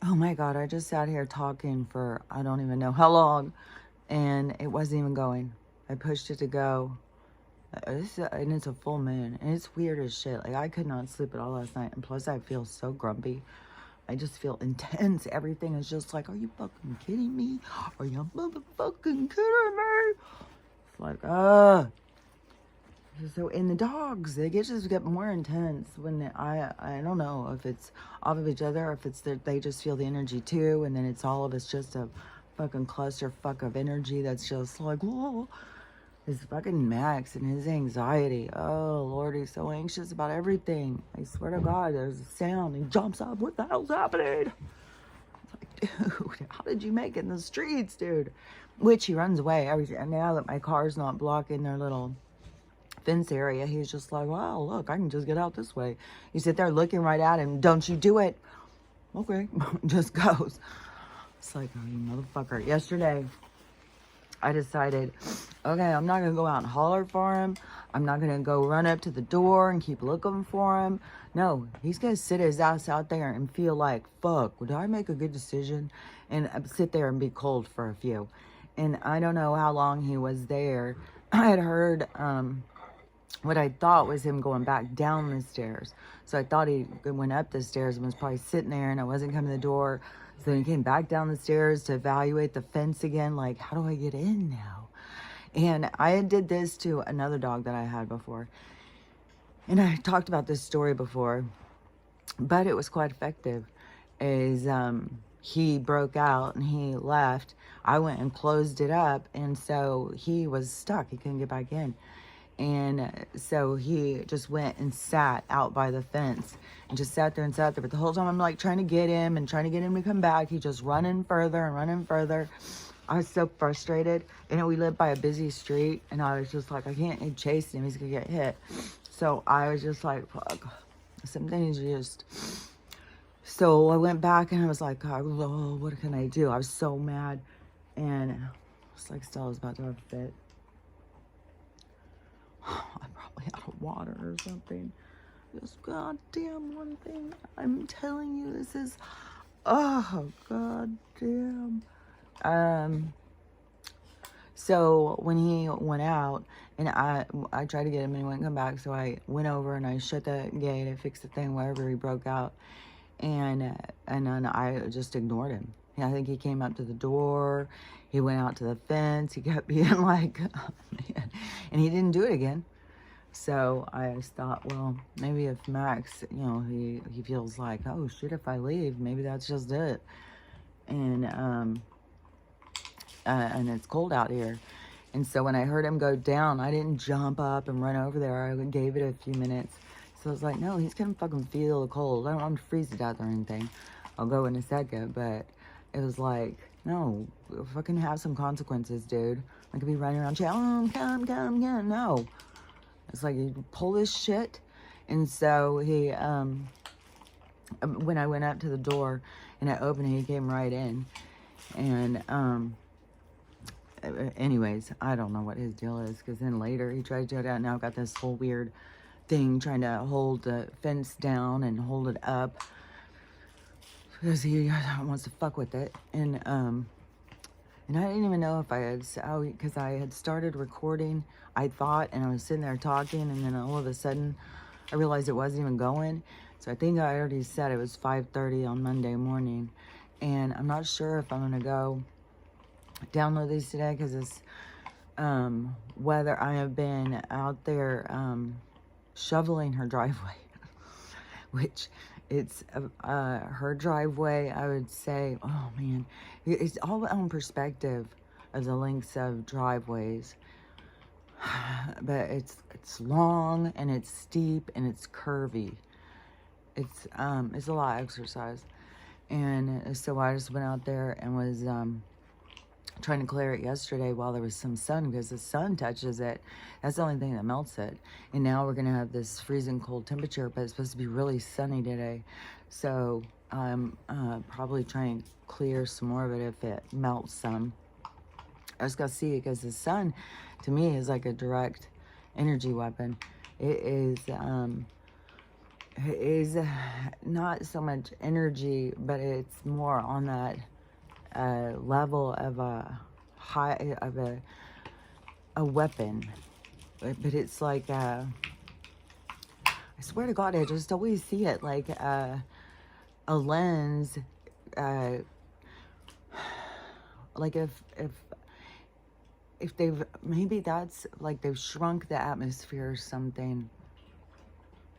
Oh my God, I just sat here talking for I don't even know how long, and it wasn't even going. I pushed it to go. And it's a full moon, and it's weird as shit. Like, I could not sleep at all last night, and plus I feel so grumpy. I just feel intense. Everything is just like, are you fucking kidding me? Are you motherfucking kidding me? It's like, So in the dogs, they just get more intense when I don't know if it's off of each other, or if it's that they just feel the energy too, and then it's all of us just a fucking clusterfuck of energy that's just like, whoa. His fucking Max and his anxiety. Oh Lord, he's so anxious about everything. I swear to God, there's a sound. He jumps up. What the hell's happening? It's like, dude, how did you make it in the streets, dude? Which he runs away every. And now that my car's not blocking their little fence area, he's just like, wow, look, I can just get out this way. You sit there looking right at him. Don't you do it? Okay, just goes. It's like, oh, you motherfucker. Yesterday, I decided, okay, I'm not going to go out and holler for him. I'm not going to go run up to the door and keep looking for him. No, he's going to sit his ass out there and feel like, fuck, did I make a good decision? And sit there and be cold for a few. And I don't know how long he was there. I had heard what I thought was him going back down the stairs. So I thought he went up the stairs and was probably sitting there, and I wasn't coming to the door. So then he came back down the stairs to evaluate the fence again. Like, how do I get in now? And I did this to another dog that I had before. And I talked about this story before, but it was quite effective. He broke out and he left. I went and closed it up, and so he was stuck. He couldn't get back in. And so he just went and sat out by the fence and just sat there and sat there. But the whole time I'm like trying to get him and trying to get him to come back. He just running further and running further. I was so frustrated. And we live by a busy street, and I was just like, I can't chase him. He's going to get hit. So I was just like, fuck. Something's just... So I went back and I was like, oh, what can I do? I was so mad. And it's like Stella's about to have a fit. I'm probably out of water or something. Just goddamn one thing. I'm telling you, this is, oh goddamn. So when he went out, and I tried to get him and he wouldn't come back, so I went over and I shut the gate. I fixed the thing wherever he broke out, and then I just ignored him. I think he came up to the door. He went out to the fence. He kept being like, oh, man. And he didn't do it again. So I just thought, well, maybe if Max, he feels like, oh shit, if I leave, maybe that's just it. And it's cold out here. And so when I heard him go down, I didn't jump up and run over there. I gave it a few minutes. So I was like, no, he's gonna fucking feel the cold. I don't want him to freeze to death or anything. I'll go in a second, but it was like, no, fucking have some consequences, dude. I could be running around, come, no. It's like, you pull this shit. And so he, when I went up to the door and I opened it, he came right in. And, anyways, I don't know what his deal is, because then later he tried to do it. Now I've got this whole weird thing trying to hold the fence down and hold it up, because he wants to fuck with it. And I didn't even know if I had, because I had started recording, I thought, and I was sitting there talking, and then all of a sudden I realized it wasn't even going. So I think I already said it was 5:30 on Monday morning, and I'm not sure if I'm gonna go download these today, because it's weather. I have been out there shoveling her driveway, which it's her driveway, I would say, oh man, it's all on perspective of the lengths of driveways. But it's long and it's steep and it's curvy. It's a lot of exercise. And so I just went out there and was trying to clear it yesterday while there was some sun, because the sun touches it. That's the only thing that melts it. And now we're gonna have this freezing cold temperature, but it's supposed to be really sunny today. So I'm probably trying to clear some more of it if it melts some. I just gotta see it, because the sun to me is like a direct energy weapon. It is is not so much energy, but it's more on that level of a weapon. But it's like I swear to God, I just always see it like a lens. Like if they've, maybe that's like they've shrunk the atmosphere or something.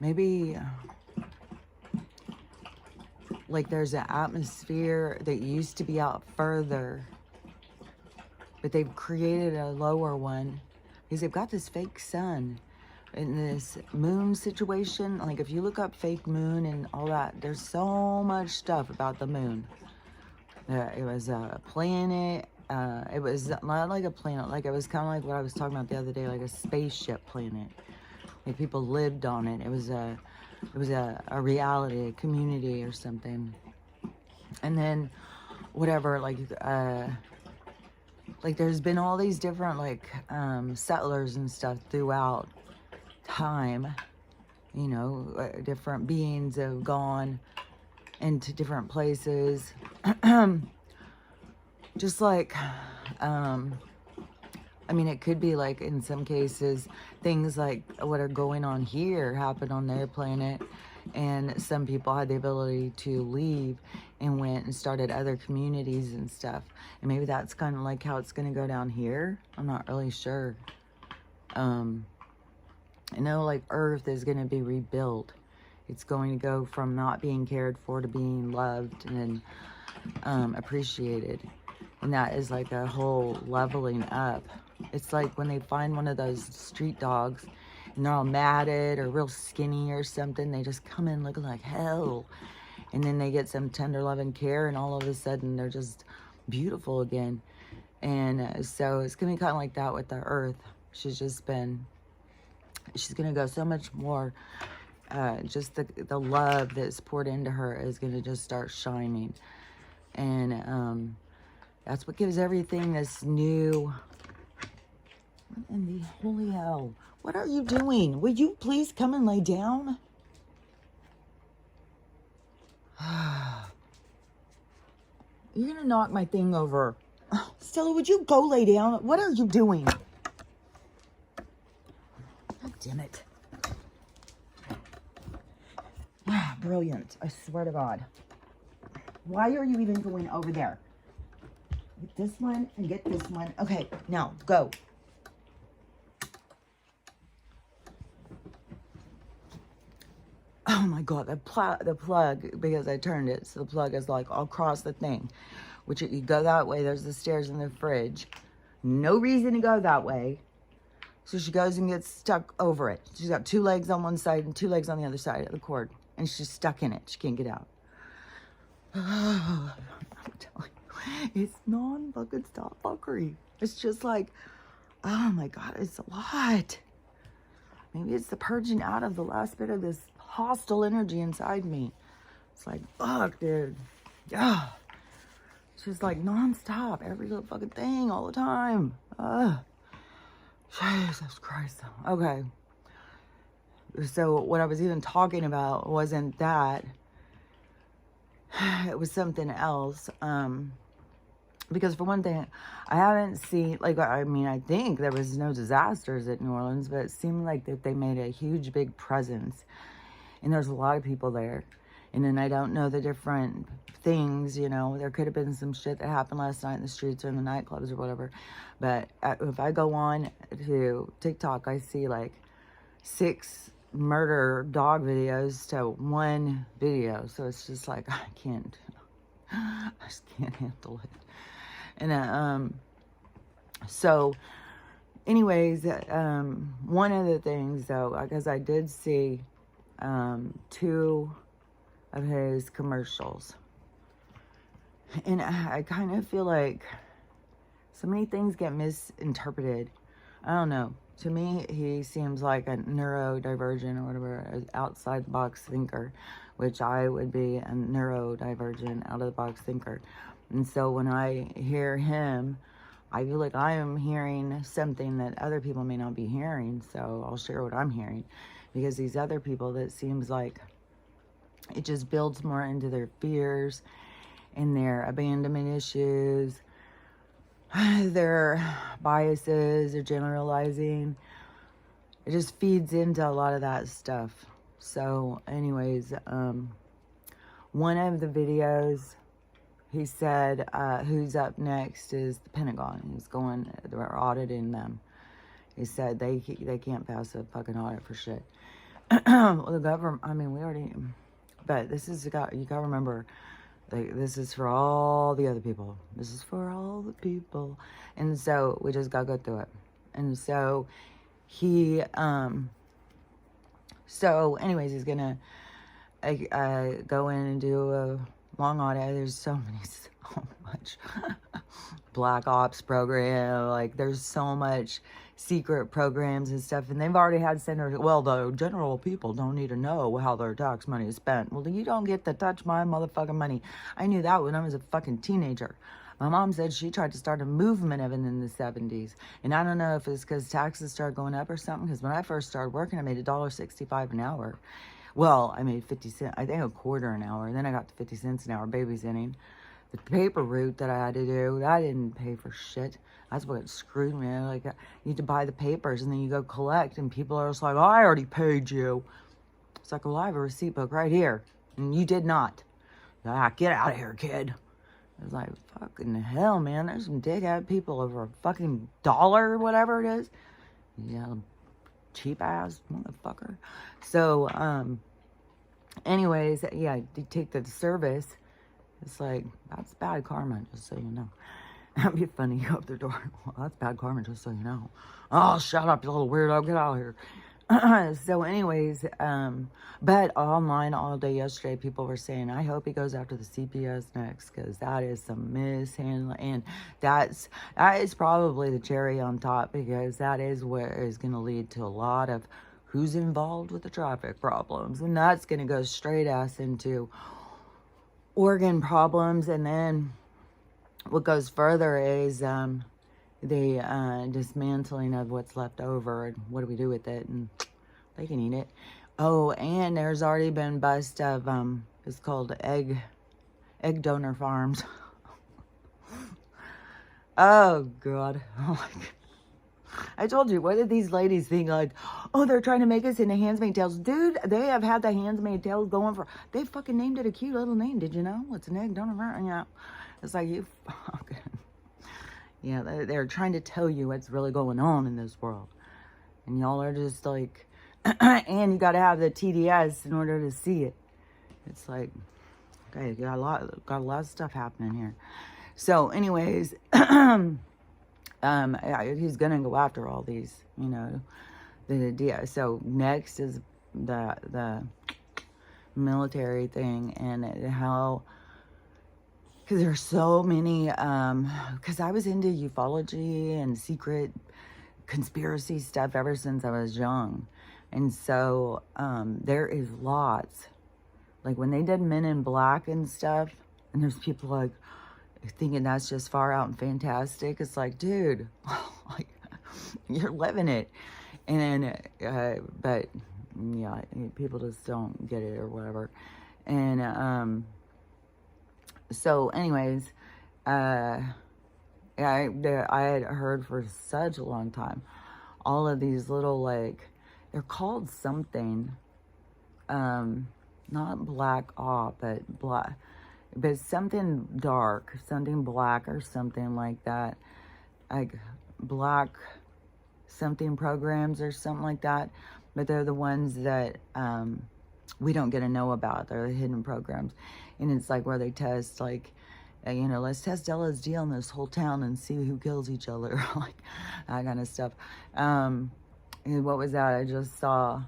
Maybe like there's an atmosphere that used to be out further, but they've created a lower one because they've got this fake sun in this moon situation. Like if you look up fake moon and all that, there's so much stuff about the moon. It was a planet. It was not like a planet, like it was kind of like what I was talking about the other day, like a spaceship planet. Like people lived on it. It was a reality, a community or something. And then whatever, like there's been all these different like settlers and stuff throughout time. You know, different beings have gone into different places. Just like I mean, it could be like in some cases things like what are going on here happened on their planet, and some people had the ability to leave and went and started other communities and stuff. And maybe that's kind of like how it's going to go down here. I'm not really sure. I know like Earth is going to be rebuilt. It's going to go from not being cared for to being loved and appreciated. And that is like a whole leveling up. It's like when they find one of those street dogs and they're all matted or real skinny or something, they just come in looking like hell. And then they get some tender love and care, and all of a sudden they're just beautiful again. And so it's going to be kind of like that with the Earth. She's going to go so much more. Just the love that's poured into her is going to just start shining. And that's what gives everything this new... What in the holy hell? What are you doing? Would you please come and lay down? You're going to knock my thing over. Stella, would you go lay down? What are you doing? God damn it. Brilliant. I swear to God. Why are you even going over there? Get this one and get this one. Okay, now go. Oh my God, the plug, because I turned it, so the plug is like all across the thing. Which you go that way, there's the stairs in the fridge. No reason to go that way. So she goes and gets stuck over it. She's got 2 legs on one side and 2 legs on the other side of the cord. And she's stuck in it. She can't get out. I'm telling you, it's non-fucking stop fuckery. It's just like, oh my God, it's a lot. Maybe it's the purging out of the last bit of this hostile energy inside me. It's like, fuck, dude. Yeah. It's just like non-stop. Every little fucking thing all the time. Jesus Christ. Okay. So what I was even talking about wasn't that. It was something else. Because for one thing, I haven't seen, like, I mean, I think there was no disasters at New Orleans, but it seemed like that they made a huge, big presence. And there's a lot of people there. And then I don't know the different things, you know. There could have been some shit that happened last night in the streets or in the nightclubs or whatever. But if I go on to TikTok, I see like 6 murder dog videos to 1 video. So it's just like, I just can't handle it. And so anyways, one of the things though, because I did see 2 of his commercials, and I kind of feel like so many things get misinterpreted. I don't know. To me, he seems like a neurodivergent or whatever, an outside the box thinker, which I would be a neurodivergent, out of the box thinker. And so when I hear him, I feel like I am hearing something that other people may not be hearing. So I'll share what I'm hearing, because these other people that seems like it just builds more into their fears and their abandonment issues, their biases, their generalizing. It just feeds into a lot of that stuff. So anyways, one of the videos, he said, who's up next is the Pentagon. He's going, they're auditing them. He said they can't pass a fucking audit for shit. Well, the government, I mean, we already, but this is, you got to remember, this is for all the other people. This is for all the people. And so we just got to go through it. And so he, so anyways, he's going to go in and do a long audit. There's so much black ops program. Like, there's so much secret programs and stuff, and they've already had senators. Well, the general people don't need to know how their tax money is spent. Well, you don't get to touch my motherfucking money. I knew that when I was a fucking teenager. My mom said she tried to start a movement of it in the 70s. And I don't know if it's because taxes started going up or something, because when I first started working, I made $1.65 an hour. Well, I made 50 cents, I think a quarter an hour. And then I got to 50 cents an hour babysitting. The paper route that I had to do, I didn't pay for shit. That's what screwed me. Like, you need to buy the papers and then you go collect, and people are just like, oh, I already paid you. It's like, well, I have a receipt book right here, and you did not. Ah, get out of here, kid. It's like, fucking hell, man. There's some dickhead people over a fucking dollar or whatever it is. Yeah, cheap ass motherfucker. So, anyways, yeah, you take the service. It's like, that's bad karma, just so you know. That'd be funny. You go up their door. Well, that's bad karma, just so you know. Oh, shut up, you little weirdo. Get out of here. So anyways, but online all day yesterday, people were saying, I hope he goes after the CPS next, because that is some mishandling. And that is probably the cherry on top, because that is where is going to lead to a lot of who's involved with the traffic problems. And that's going to go straight ass into organ problems. And then what goes further is the dismantling of what's left over, and what do we do with it, and they can eat it. Oh, and there's already been bust of it's called egg donor farms. Oh god. Oh my god. I told you, what did these ladies think? Like, oh, they're trying to make us into Handmaid's Tales. Dude, they have had the Handmaid's Tales going for, they fucking named it a cute little name. Did you know? It's an egg donor farm. Yeah. It's like, you fucking, yeah, they're trying to tell you what's really going on in this world. And y'all are just like, and you got to have the TDS in order to see it. It's like, okay, you got a lot of stuff happening here. So anyways, he's going to go after all these, you know, so next is the military thing, and how, because there's so many, because I was into ufology and secret conspiracy stuff ever since I was young. And so there is lots. Like when they did Men in Black and stuff, and there's people like thinking that's just far out and fantastic. It's like, dude, like, you're living it. And but yeah, people just don't get it or whatever. And so anyways, yeah, I had heard for such a long time all of these little, like, they're called something, not black but something dark, something black or something like that, like black something programs or something like that. But they're the ones that we don't get to know about. They're the hidden programs. And it's like where they test, like, you know, let's test LSD on this whole town and see who kills each other, like that kind of stuff. And what was that? I just saw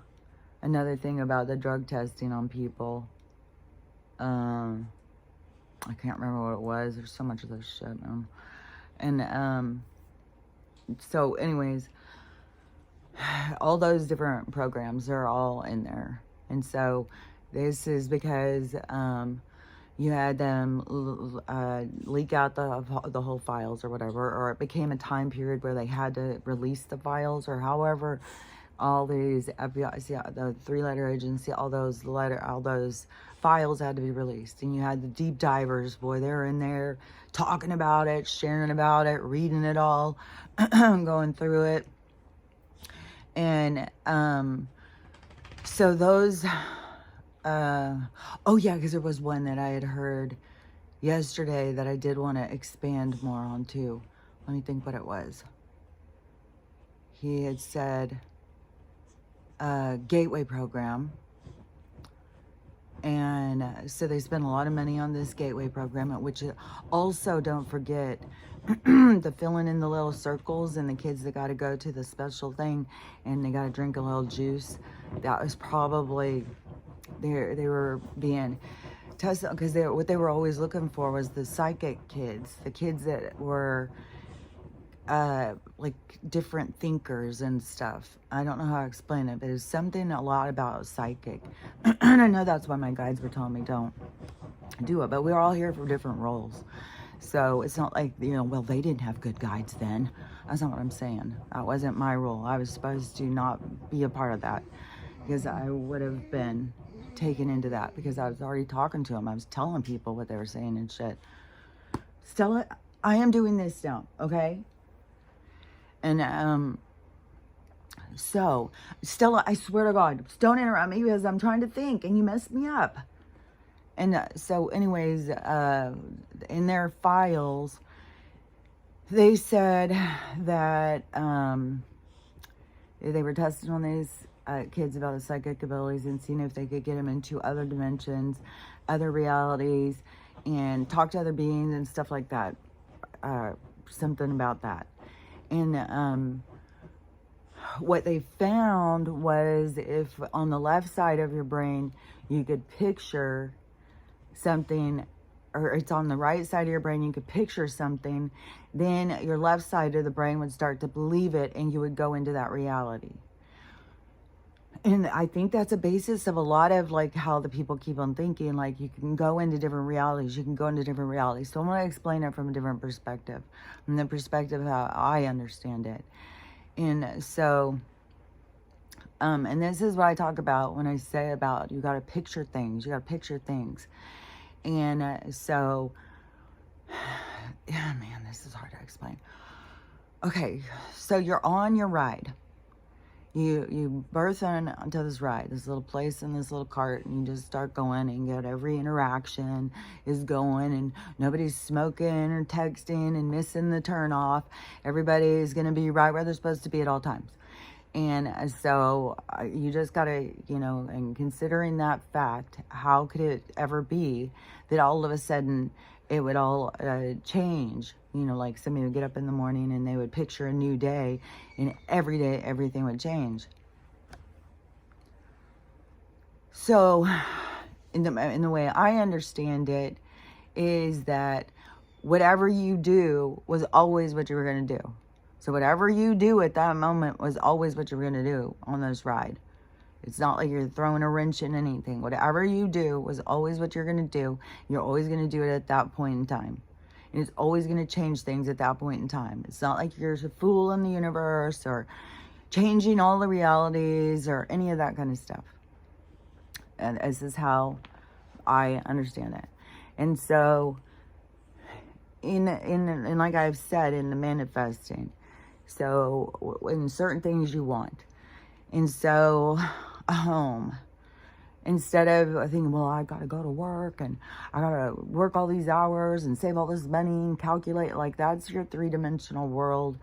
another thing about the drug testing on people. I can't remember what it was. There's so much of this shit, man. And so anyways, all those different programs are all in there. And so this is because you had them leak out the whole files or whatever, or it became a time period where they had to release the files, or however all these FBI, see, the three-letter agency, all those files had to be released. And you had the deep divers, boy, they're in there talking about it, sharing about it, reading it all, going through it. And so those, oh yeah, because there was one that I had heard yesterday that I did want to expand more on too. Let me think what it was. He had said, Gateway program. And so they spend a lot of money on this Gateway program, which also, don't forget, the filling in the little circles and the kids that got to go to the special thing and they got to drink a little juice. That was probably, they were being tested, because what they were always looking for was the psychic kids, the kids that were like different thinkers and stuff. I don't know how to explain it, but it's something a lot about psychic. And I know that's why my guides were telling me don't do it, but we're all here for different roles. So it's not like, you know, well, they didn't have good guides then. That's not what I'm saying. That wasn't my role. I was supposed to not be a part of that, because I would have been taken into that, because I was already talking to them. I was telling people what they were saying and shit. Stella, I am doing this now, okay? And so Stella, I swear to God, don't interrupt me, because I'm trying to think and you messed me up. And so anyways, in their files, they said that they were testing on these kids about the psychic abilities and seeing if they could get them into other dimensions, other realities, and talk to other beings and stuff like that. Something about that. And what they found was, if on the left side of your brain you could picture something, or it's on the right side of your brain you could picture something, then your left side of the brain would start to believe it and you would go into that reality. And I think that's a basis of a lot of like how the people keep on thinking, like you can go into different realities, you can go into different realities. So I'm going to explain it from a different perspective, from the perspective of how I understand it. And so, and this is what I talk about when I say about you got to picture things, you got to picture things. And so, yeah, man, this is hard to explain. Okay, so you're on your ride. You birth onto this ride, this little place in this little cart, and you just start going and get every interaction is going, and nobody's smoking or texting and missing the turn off. Everybody is going to be right where they're supposed to be at all times. And so you just got to, you know, and considering that fact, how could it ever be that all of a sudden it would all change? You know, like somebody would get up in the morning and they would picture a new day, and every day everything would change. So in the way I understand it is that whatever you do was always what you were going to do. So whatever you do at that moment was always what you were going to do on this ride. It's not like you're throwing a wrench in anything. Whatever you do was always what you're going to do. You're always going to do it at that point in time. And it's always going to change things at that point in time. It's not like you're a fool in the universe or changing all the realities or any of that kind of stuff. And this is how I understand it. And so, in like I've said, in the manifesting, so in certain things you want. And so, a home. Instead of thinking, well, I got to go to work and I got to work all these hours and save all this money and calculate, like that's your three-dimensional world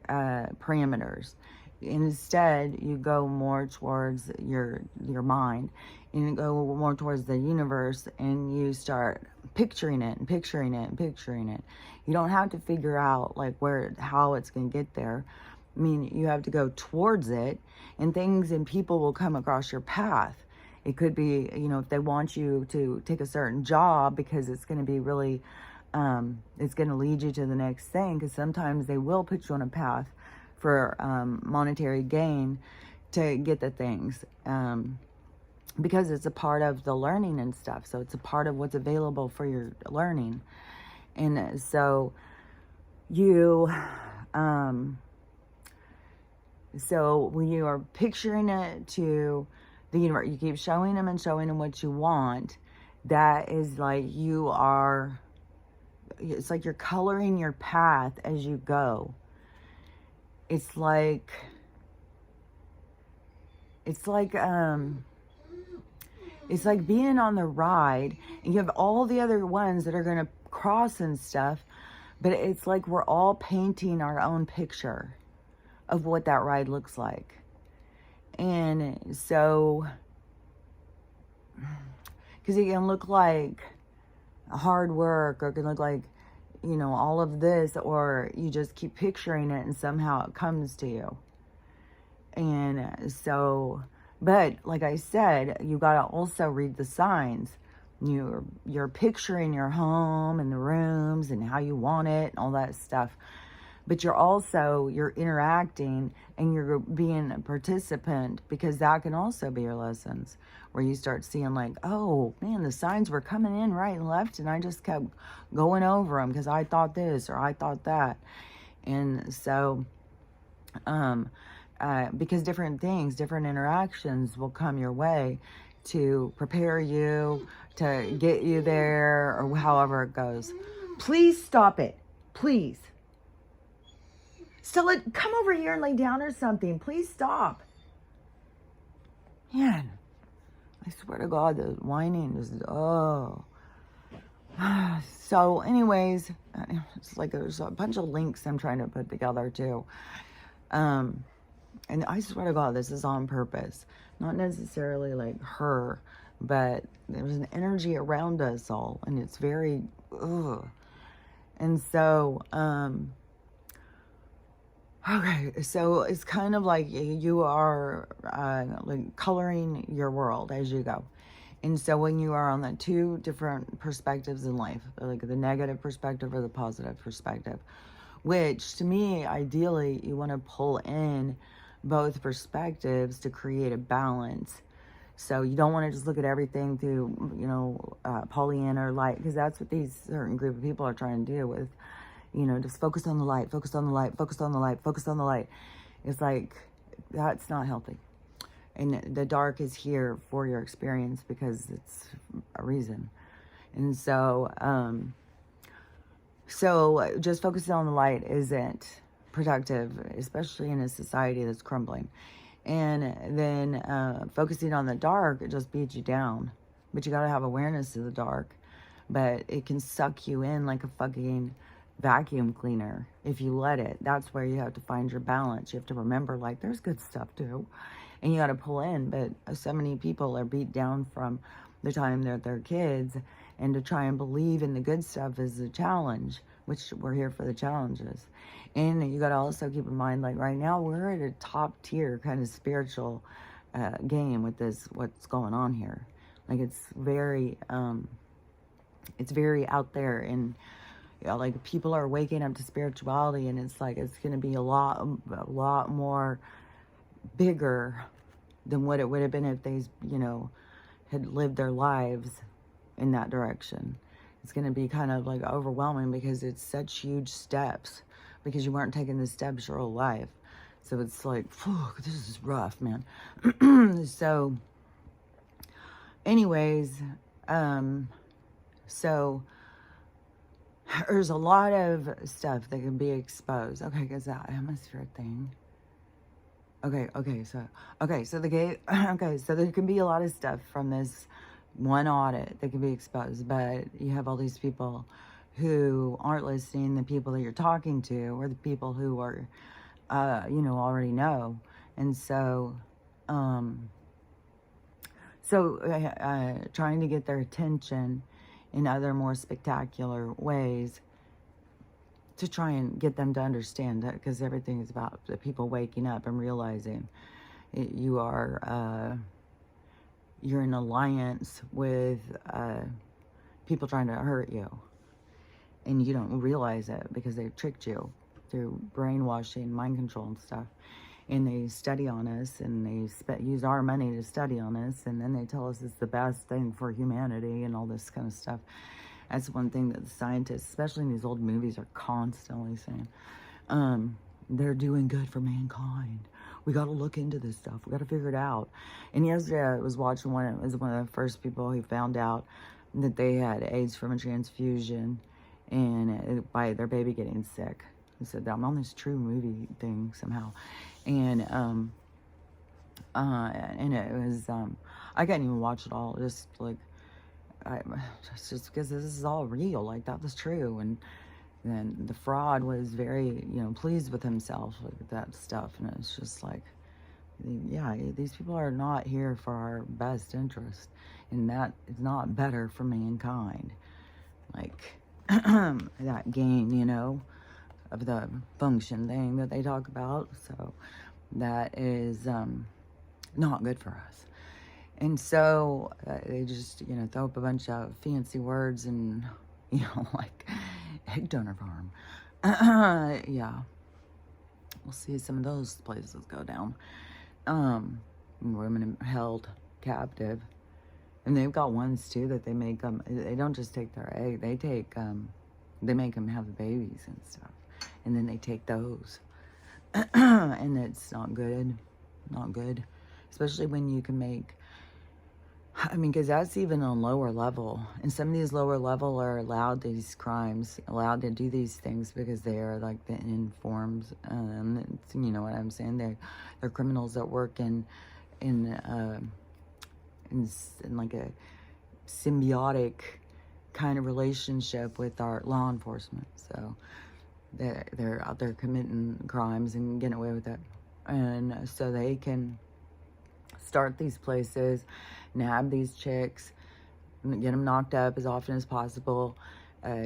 parameters. Instead, you go more towards your mind, and you go more towards the universe, and you start picturing it and picturing it and picturing it. You don't have to figure out like how it's going to get there. I mean, you have to go towards it, and things and people will come across your path. It could be, you know, if they want you to take a certain job because it's going to be really, it's going to lead you to the next thing. Because sometimes they will put you on a path for monetary gain to get the things. Because it's a part of the learning and stuff. So it's a part of what's available for your learning. And so you, So when you are picturing it to the universe, you keep showing them and showing them what you want. That is like you are, it's like you're coloring your path as you go. It's like, it's like, it's like being on the ride and you have all the other ones that are going to cross and stuff, but it's like we're all painting our own picture of what that ride looks like. And so, because it can look like hard work, or it can look like, you know, all of this, or you just keep picturing it and somehow it comes to you. And so, but like I said, you got to also read the signs. You're picturing your home and the rooms and how you want it and all that stuff. But you're interacting and you're being a participant, because that can also be your lessons, where you start seeing like, oh man, the signs were coming in right and left and I just kept going over them because I thought this or I thought that. And so, because different things, different interactions will come your way to prepare you, to get you there, or however it goes. Please stop it. Please. Stella, come over here and lay down or something. Please stop. Man, I swear to God, the whining is, oh. So anyways, it's like there's a bunch of links I'm trying to put together too. And I swear to God, this is on purpose. Not necessarily like her, but there's an energy around us all, and it's very, ugh. And so, okay, so it's kind of like you are like coloring your world as you go. And so when you are on the two different perspectives in life, like the negative perspective or the positive perspective, which to me, ideally, you want to pull in both perspectives to create a balance. So you don't want to just look at everything through, you know, Pollyanna or light, because that's what these certain group of people are trying to do with, you know, just focus on the light, focus on the light, focus on the light, focus on the light. It's like, that's not healthy. And the dark is here for your experience because it's a reason. And so, so just focusing on the light isn't productive, especially in a society that's crumbling. And then focusing on the dark, it just beats you down. But you got to have awareness of the dark. But it can suck you in like a fucking vacuum cleaner if you let it. That's where you have to find your balance. You have to remember, like, there's good stuff too. And you got to pull in. But so many people are beat down from the time they're kids. And to try and believe in the good stuff is a challenge, which we're here for the challenges. And you got to also keep in mind, like right now, we're at a top tier kind of spiritual game with this, what's going on here. Like it's very out there, and you know, like people are waking up to spirituality, and it's like, it's going to be a lot more bigger than what it would have been if they, you know, had lived their lives in that direction. It's going to be kind of like overwhelming because it's such huge steps, because you weren't taking the steps your whole life. So it's like, this is rough, man. So anyways, so there's a lot of stuff that can be exposed. Okay, because that atmosphere thing. Okay, so the gate, okay, so there can be a lot of stuff from this one audit that can be exposed, but you have all these people who aren't listening, the people that you're talking to, or the people who are, you know, already know. And so, trying to get their attention in other more spectacular ways to try and get them to understand that, because everything is about the people waking up and realizing you are, you're in alliance with people trying to hurt you. And you don't realize it because they've tricked you through brainwashing, mind control and stuff. And they study on us, and they use our money to study on us, and then they tell us it's the best thing for humanity and all this kind of stuff. That's one thing that the scientists, especially in these old movies, are constantly saying. They're doing good for mankind. we got to look into this stuff. We got to figure it out. And yesterday I was watching one. It was one of the first people who found out that they had AIDS from a transfusion, and by their baby getting sick. He said that I'm on this true movie thing somehow, and it was I couldn't even watch it all. Just like just because this is all real, like that was true, and then the fraud was very pleased with himself with that stuff, and it's just like, yeah, these people are not here for our best interest, and that is not better for mankind. Like that gain, of the function thing that they talk about. So that is not good for us. And so they just, throw up a bunch of fancy words and, like egg donor farm. Yeah. We'll see some of those places go down. Women held captive. And they've got ones, too, that they make them, they don't just take their egg, they take, they make them have babies and stuff. And then they take those. And it's not good. Not good. Especially when you can make, because that's even on lower level. And some of these lower level are allowed these crimes, allowed to do these things because they are like the informs. You know what I'm saying? They're criminals that work in like a symbiotic kind of relationship with our law enforcement. So they're out there committing crimes and getting away with it. And so they can start these places, nab these chicks, get them knocked up as often as possible,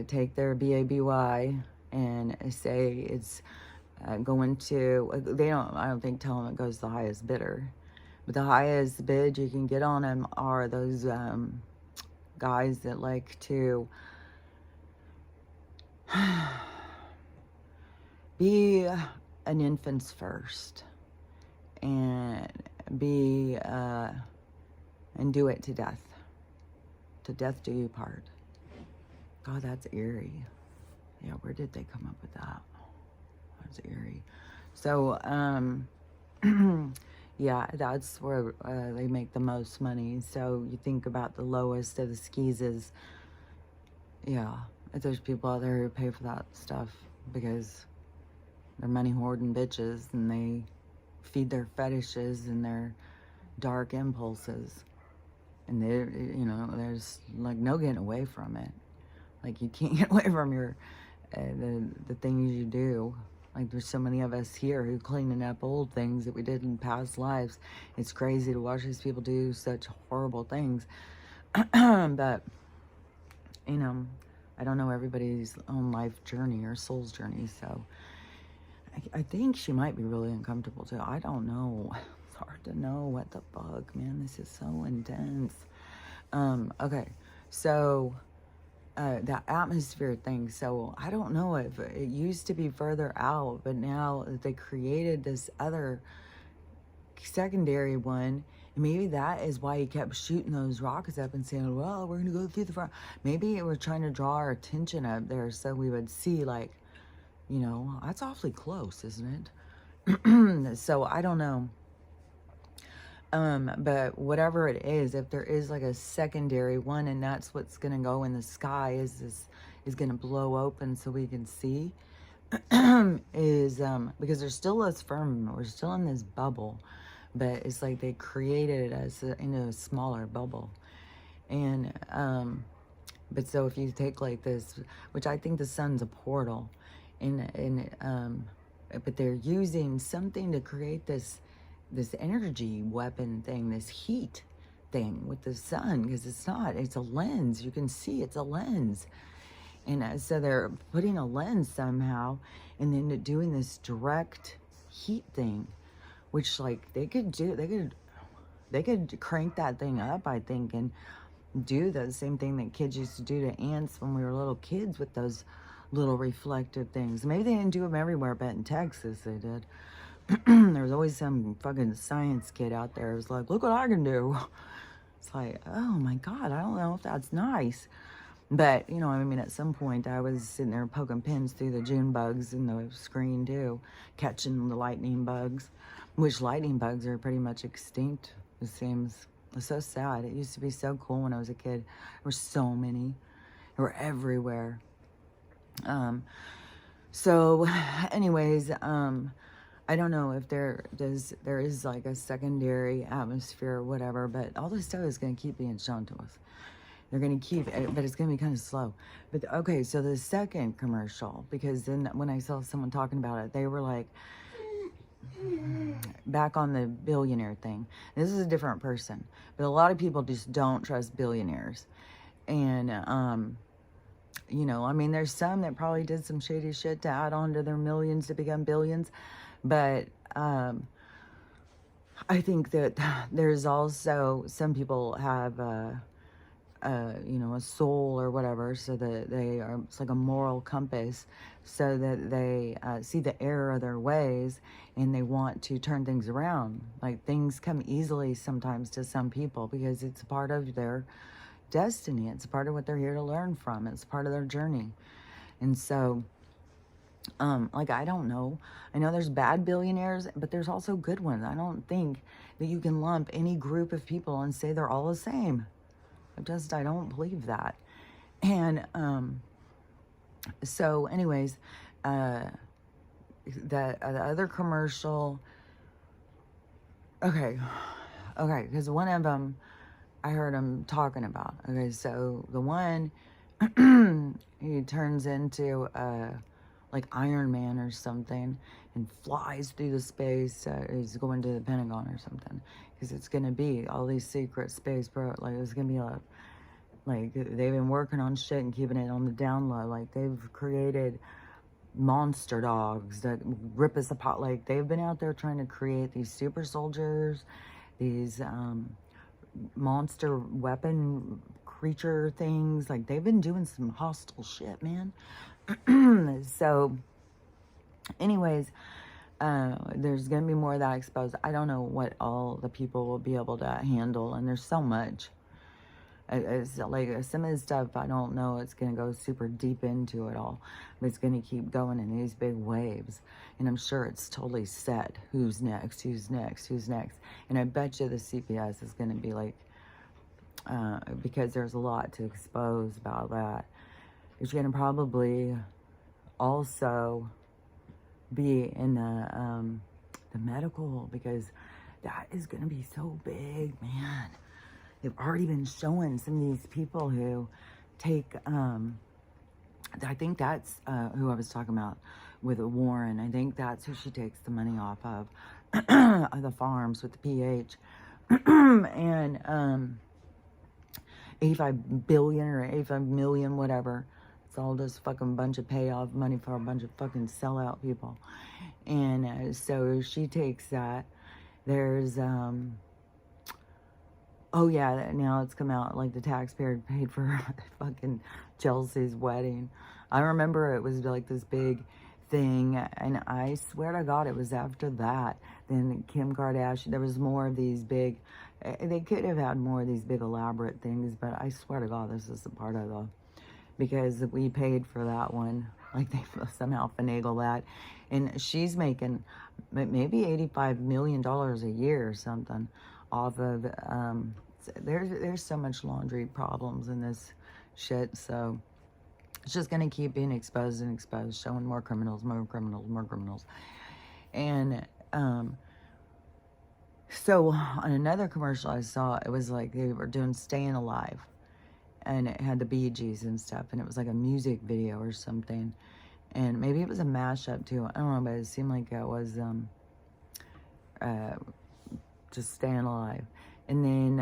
take their BABY and say it's going to, I don't think tell them it goes the highest bidder. But the highest bid you can get on them are those guys that like to be an infant's first and and do it to death. To death do you part. God, that's eerie. Yeah, where did they come up with that? That's eerie. So, yeah, that's where they make the most money. So you think about the lowest of the skeezes. Yeah, if there's people out there who pay for that stuff because they're money hoarding bitches and they feed their fetishes and their dark impulses. And there's like no getting away from it. Like you can't get away from your the things you do. Like there's so many of us here who cleaning up old things that we did in past lives. It's crazy to watch these people do such horrible things. But I don't know everybody's own life journey or soul's journey, so I think she might be really uncomfortable too. I don't know. It's hard to know. What the fuck, man? This is so intense. Okay, so that atmosphere thing. So I don't know if it used to be further out, but now they created this other secondary one. Maybe that is why he kept shooting those rockets up and saying, well, we're going to go through the front. Maybe it was trying to draw our attention up there so we would see, like, that's awfully close, isn't it? So I don't know. But whatever it is, if there is like a secondary one and that's what's going to go in the sky is going to blow open so we can see, is because there's still this firmament, we're still in this bubble, but it's like they created it as in a smaller bubble. And but so if you take like this, which I think the sun's a portal, but they're using something to create this energy weapon thing, this heat thing with the sun, because it's a lens. You can see it's a lens. And so they're putting a lens somehow and then doing this direct heat thing, which like they could crank that thing up, I think, and do the same thing that kids used to do to ants when we were little kids with those little reflective things. Maybe they didn't do them everywhere, but in Texas they did. There was always some fucking science kid out there who's like, look what I can do. It's like, oh my God, I don't know if that's nice. But, at some point I was sitting there poking pins through the June bugs in the screen too, catching the lightning bugs. which lightning bugs are pretty much extinct, it seems. It's so sad. It used to be so cool when I was a kid. There were so many. They were everywhere. So anyways, I don't know if there is like a secondary atmosphere or whatever, but all this stuff is going to keep being shown to us. They're going to keep, but it's going to be kind of slow. But okay, so the second commercial, because then when I saw someone talking about it, they were like, back on the billionaire thing. This is a different person, but a lot of people just don't trust billionaires. And, you know, I mean, there's some that probably did some shady shit to add on to their millions to become billions. But I think that there's also some people have, you know, a soul or whatever, so that they are, it's like a moral compass, so that they see the error of their ways and they want to turn things around. Like, things come easily sometimes to some people because it's a part of their destiny. It's a part of what they're here to learn from. It's part of their journey. And so, like, I don't know. I know there's bad billionaires, but there's also good ones. I don't think that you can lump any group of people and say they're all the same. I don't believe that. And, so anyways, the other commercial, okay, because one of them, I heard him talking about, okay, so the one, he turns into, like Iron Man or something, and flies through the space, he's going to the Pentagon or something, because it's going to be all these secret space, like, it's going to be like, they've been working on shit and keeping it on the down low. Like, they've created monster dogs that rip us apart. Like, they've been out there trying to create these super soldiers, these monster weapon creature things. Like, they've been doing some hostile shit, man. So, anyways, there's going to be more of that exposed. I don't know what all the people will be able to handle, and there's so much. It's like some of the stuff, I don't know, it's going to go super deep into it all, but it's going to keep going in these big waves, and I'm sure it's totally set. Who's next, who's next, who's next, and I bet you the CPS is going to be like, because there's a lot to expose about that. It's going to probably also be in the medical, because that is going to be so big, man. They've already been showing some of these people who take, I think that's who I was talking about with Warren. I think that's who she takes the money off of, the farms with the PH. And 85 billion or 85 million, whatever. It's all just fucking bunch of payoff money for a bunch of fucking sellout people. And so she takes that. There's, oh yeah, now it's come out, like, the taxpayer paid for fucking Chelsea's wedding. I remember it was like this big thing, and I swear to God, it was after that. Then Kim Kardashian, there was more of these big, they could have had more of these big elaborate things, but I swear to God, this is a part of the, because we paid for that one. Like, they somehow finagle that. And she's making maybe $85 million a year or something off of, there's so much laundry problems in this shit, so it's just going to keep being exposed and exposed, showing more criminals, more criminals, more criminals. And, so on another commercial I saw, it was like they were doing Staying Alive, and it had the Bee Gees and stuff, and it was like a music video or something, and maybe it was a mashup too, I don't know, but it seemed like it was, just Staying Alive. And then,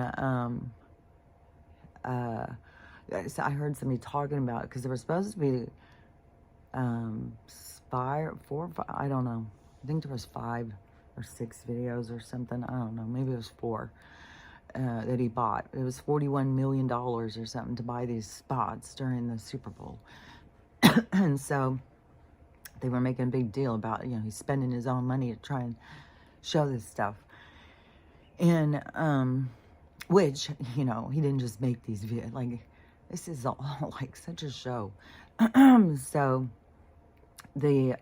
so I heard somebody talking about it, because there were supposed to be, 4 or 5, I don't know. I think there was 5 or 6 videos or something. I don't know. Maybe it was 4, that he bought. It was $41 million or something to buy these spots during the Super Bowl. And so they were making a big deal about, you know, he's spending his own money to try and show this stuff. And, which, you know, he didn't just make these videos, like, this is all, like, such a show. So, the,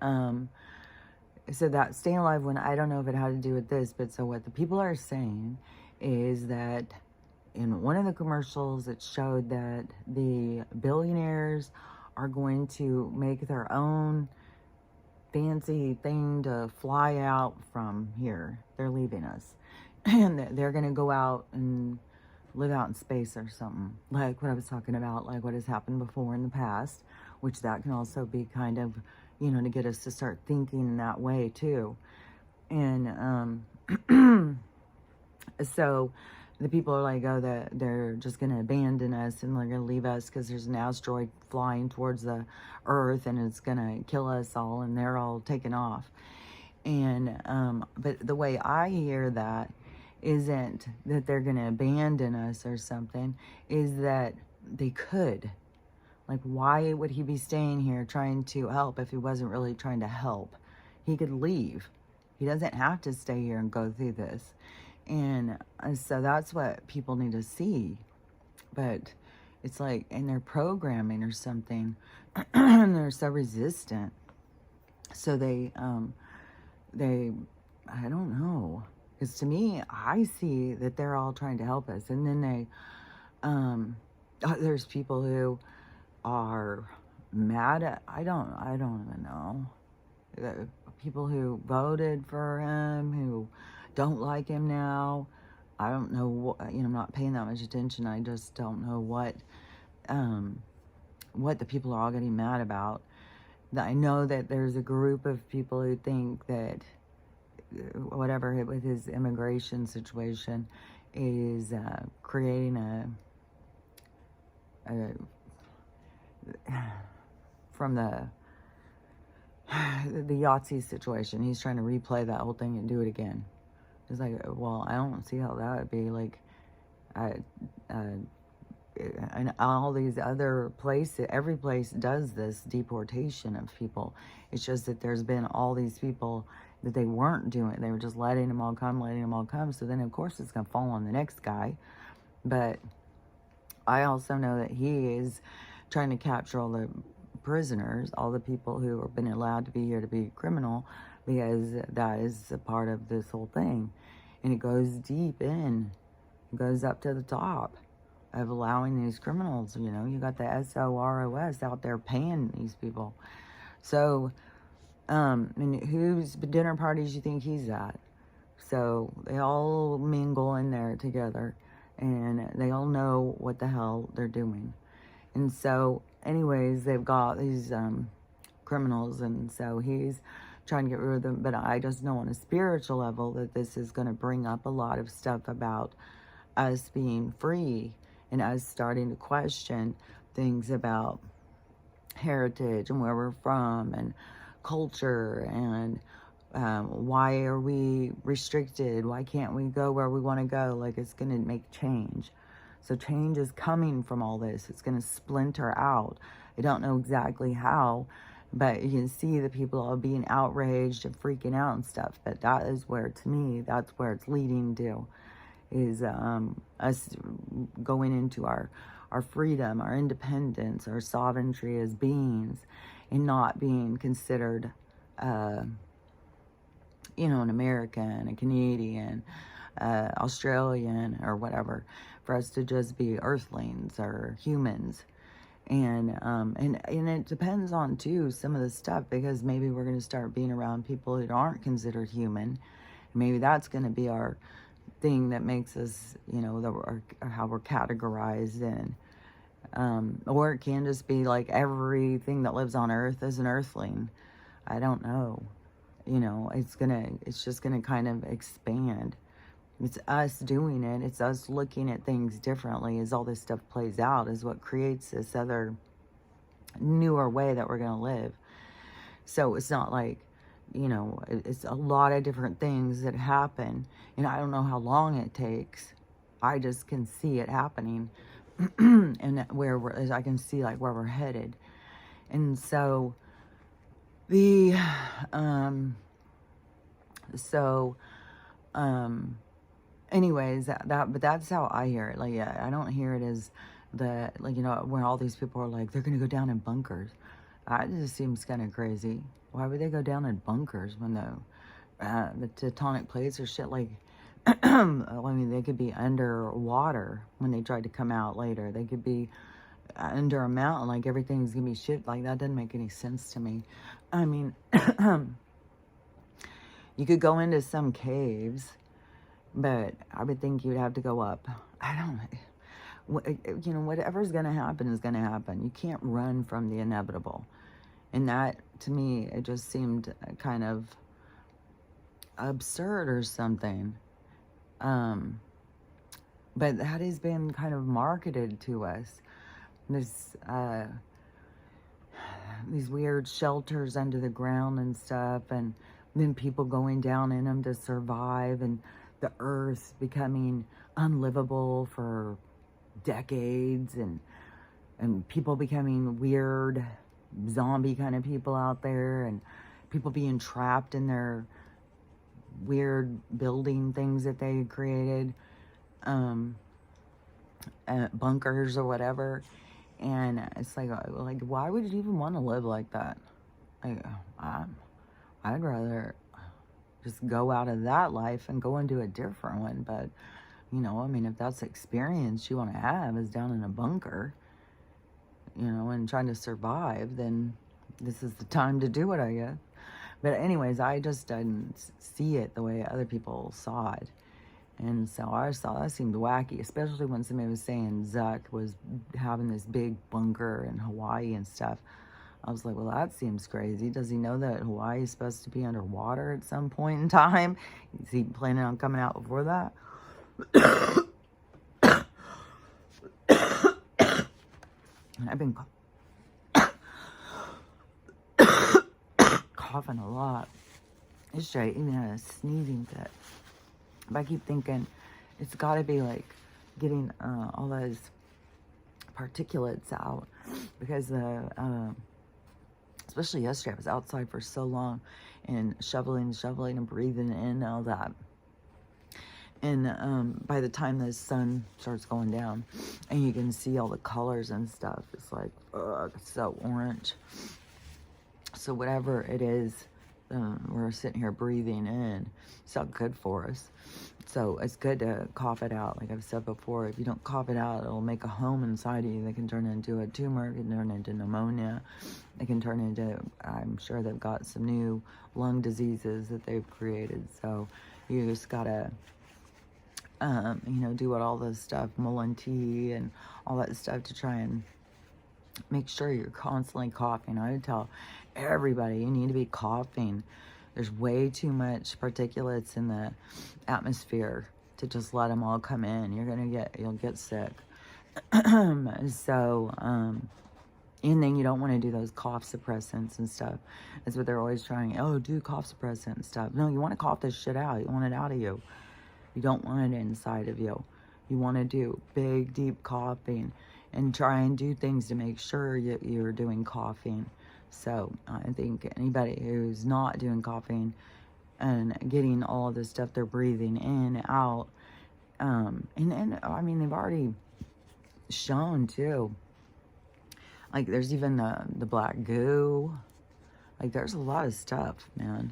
so that staying alive one, I don't know if it had to do with this, but so what the people are saying is that in one of the commercials, it showed that the billionaires are going to make their own fancy thing to fly out from here. They're leaving us. And they're going to go out and live out in space or something. Like what I was talking about, like what has happened before in the past, which that can also be kind of, you know, to get us to start thinking in that way too. And so the people are like, oh, they're just going to abandon us and they're going to leave us because there's an asteroid flying towards the Earth and it's going to kill us all, and they're all taken off. And but the way I hear that isn't that they're going to abandon us or something, is that they could. Like, why would he be staying here trying to help if he wasn't really trying to help? He could leave. He doesn't have to stay here and go through this. And so that's what people need to see. But it's like in their programming or something, and they're so resistant. So they, I don't know. Because to me, I see that they're all trying to help us. And then there's people who are mad at, I don't even know. The people who voted for him, who don't like him now. I don't know what, I'm not paying that much attention. I just don't know what the people are all getting mad about. I know that there's a group of people who think that whatever with his immigration situation is creating from the Yahtzee situation. He's trying to replay that whole thing and do it again. It's like, well, I don't see how that would be. Like, and all these other places, every place does this deportation of people. It's just that there's been all these people that they weren't doing. They were just letting them all come. So then, of course, it's going to fall on the next guy. But I also know that he is trying to capture all the prisoners, all the people who have been allowed to be here to be criminal, because that is a part of this whole thing. And it goes deep in. It goes up to the top of allowing these criminals, you got the SOROS out there paying these people. So, and whose dinner parties you think he's at? So they all mingle in there together, and they all know what the hell they're doing. And so, anyways, they've got these criminals, and so he's trying to get rid of them. But I just know on a spiritual level that this is going to bring up a lot of stuff about us being free and us starting to question things about heritage and where we're from and culture and why are we restricted? Why can't we go where we want to go? Like, it's going to make change. So change is coming from all this. It's going to splinter out. I don't know exactly how, but you can see the people all being outraged and freaking out and stuff. But that is where, to me, that's where it's leading to, is us going into our freedom, our independence, our sovereignty as beings, and not being considered, an American, a Canadian, Australian, or whatever, for us to just be earthlings or humans. And it depends on, too, some of the stuff, because maybe we're going to start being around people that aren't considered human. Maybe that's going to be our thing that makes us, how we're categorized in. Or it can just be like everything that lives on Earth is an earthling. I don't know. It's just gonna kind of expand. It's us doing it. It's us looking at things differently as all this stuff plays out, is what creates this other newer way that we're gonna live. So it's not like, it's a lot of different things that happen, and I don't know how long it takes. I just can see it happening, and I can see like where we're headed. And so anyways, but that's how I hear it. Like, yeah, I don't hear it as where all these people are like, they're gonna go down in bunkers. That just seems kind of crazy. Why would they go down in bunkers when the tectonic plates or shit like, I mean, they could be underwater when they tried to come out later. They could be under a mountain, like everything's gonna be shit. Like, that doesn't make any sense to me. I mean, you could go into some caves, but I would think you'd have to go up. I don't know. You know, whatever's going to happen is going to happen. You can't run from the inevitable. And that, to me, it just seemed kind of absurd or something. But that has been kind of marketed to us. There's these weird shelters under the ground and stuff, and then people going down in them to survive, and the earth becoming unlivable for decades, and people becoming weird zombie kind of people out there, and people being trapped in their weird building things that they created, bunkers or whatever. And it's like why would you even want to live like that? Like, I'd rather just go out of that life and go into a different one. But, you know, I mean, if that's the experience you want to have is down in a bunker, you know, and trying to survive, then this is the time to do it, I guess. But anyways, I just didn't see it the way other people saw it. And so I saw that seemed wacky, especially when somebody was saying Zuck was having this big bunker in Hawaii and stuff. I was like, well, that seems crazy. Does he know that Hawaii is supposed to be underwater at some point in time? Is he planning on coming out before that? I've been coughing a lot. Yesterday, I even had a sneezing fit. But I keep thinking it's got to be like getting all those particulates out, because especially yesterday, I was outside for so long and shoveling and breathing in all that. And by the time the sun starts going down and you can see all the colors and stuff, it's like, ugh, it's so orange. So whatever it is, we're sitting here breathing in, it's not good for us. So it's good to cough it out. Like I've said before, if you don't cough it out, it'll make a home inside of you that can turn into a tumor, it can turn into pneumonia, it can turn into, I'm sure they've got some new lung diseases that they've created. So you just gotta, you know, do all this stuff, Mullen tea and all that stuff to try and make sure you're constantly coughing. I would tell everybody, you need to be coughing. There's way too much particulates in the atmosphere to just let them all come in. You'll get sick. So, and then you don't want to do those cough suppressants and stuff. That's what they're always trying. Oh, do cough suppressant and stuff. No, you want to cough this shit out. You want it out of you. You don't want it inside of you. You want to do big, deep coughing and try and do things to make sure you're doing coughing. So I think anybody who's not doing coughing and getting all of this stuff they're breathing in, out, and I mean, they've already shown too, like there's even the black goo, like there's a lot of stuff, man,